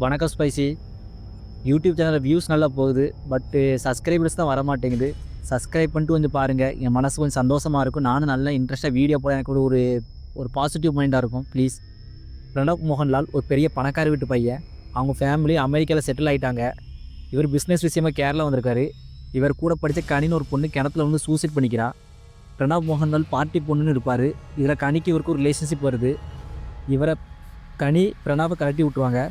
வணக்கம் spicy. YouTube சேனலில் views நல்லா போகுது. பட்டு சப்ஸ்கிரைபர்ஸ் தான் வரமாட்டேங்குது. சப்ஸ்கிரைப் பண்ணிட்டு கொஞ்சம் பாருங்கள். என் மனசு கொஞ்சம் சந்தோஷமாக இருக்கும். நானும் நல்ல இன்ட்ரெஸ்ட்டாக வீடியோ போட எனக்கு ஒரு ஒரு பாசிட்டிவ் மைண்டாக இருக்கும். ப்ளீஸ். பிரணப் மோகன்லால் ஒரு பெரிய பணக்கார வீட்டு பையன். அவங்க ஃபேமிலி அமெரிக்காவில் செட்டில் ஆகிட்டாங்க. இவர் பிஸ்னஸ் விஷயமாக கேரளா வந்திருக்காரு. இவர் கூட படித்த கனின்னு ஒரு பொண்ணு கிணத்துல வந்து சூசைட் பண்ணிக்கிறா. பிரணப் மோகன்லால் பார்ட்டி பொண்ணுன்னு இருப்பார். இதில் கனிக்கு இவருக்கு ஒரு ரிலேஷன்ஷிப் வருது. இவரை கனி பிரணாப்பை கழட்டி விட்டுருவாங்க.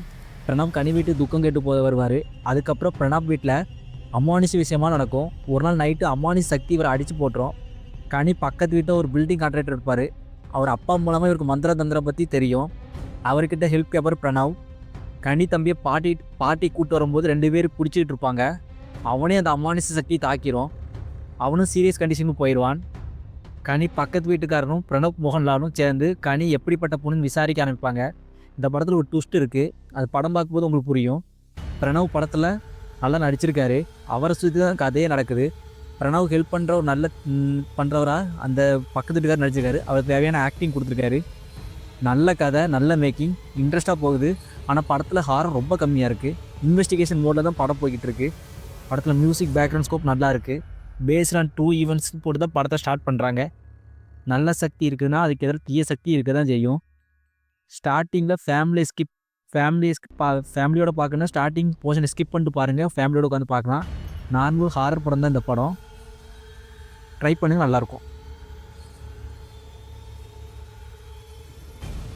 பிரணாப் கனி வீட்டு துக்கம் கேட்டு வருவார். அதுக்கப்புறம் பிரணாப் வீட்டில் அமானுஷ விஷயமாக நடக்கும். ஒரு நாள் நைட்டு அமானுஷ சக்தி இவரை அடித்து போட்டுரும். கனி பக்கத்து வீட்டில் ஒரு பில்டிங் கான்ட்ராக்டர் இருப்பார். அவர் அப்பா மூலமாக இவருக்கு மந்திர தந்திரம் பற்றி தெரியும். அவர்கிட்ட ஹெல்ப் கேட்பார் பிரணாவ். கனி தம்பியை பாட்டி கூப்பிட்டு வரும்போது 2 பேர் பிடிச்சிக்கிட்டு இருப்பாங்க. அவனே அந்த அமானுஷ சக்தி தாக்கிரும். அவனும் சீரியஸ் கண்டிஷனுக்கு போயிடுவான். கனி பக்கத்து வீட்டுக்காரனும் பிரணப் மோகன்லாலும் சேர்ந்து கனி எப்படிப்பட்ட பொண்ணுன்னு விசாரிக்க ஆரம்பிப்பாங்க. இந்த படத்தில் ஒரு ட்விஸ்ட் இருக்குது. அது படம் பார்க்கும்போது உங்களுக்கு புரியும். பிரணவ் படத்தில் நல்லா நடிச்சிருக்காரு. அவரை சுற்றி தான் கதையே நடக்குது. பிரணவ் ஹெல்ப் பண்ணுற ஒரு நல்ல பண்ணுறவராக அந்த பக்கத்து வீட்டுக்காரர் நடிச்சிருக்காரு. அவர் தேவையான ஆக்டிங் கொடுத்துருக்காரு. நல்ல கதை, நல்ல மேக்கிங், இன்ட்ரெஸ்ட்டாக போகுது. ஆனால் படத்தில் ஹாரர் ரொம்ப கம்மியாக இருக்குது. இன்வெஸ்டிகேஷன் மோடில் தான் படம் போய்கிட்டு இருக்குது. படத்தில் மியூசிக், பேக்ரவுண்ட் ஸ்கோப் நல்லா இருக்குது. பேஸ்ட் ஆன் 2 ஈவெண்ட்ஸ் போட்டு தான் படத்தை ஸ்டார்ட் பண்ணுறாங்க. நல்ல சக்தி இருக்குதுன்னா அதுக்கு எதிராக தீய சக்தி இருக்க தான் செய்யும். ஸ்டார்டிங்கில் ஃபேமிலியோட பார்க்கணும். ஸ்டார்டிங் போர்ஷனை ஸ்கிப் பண்ணிட்டு பாருங்கள். ஃபேமிலியோட உட்காந்து பார்க்கலாம். நார்மல் ஹாரர் படம் தான் இந்த படம். ட்ரை பண்ணுங்கள், நல்லாயிருக்கும்.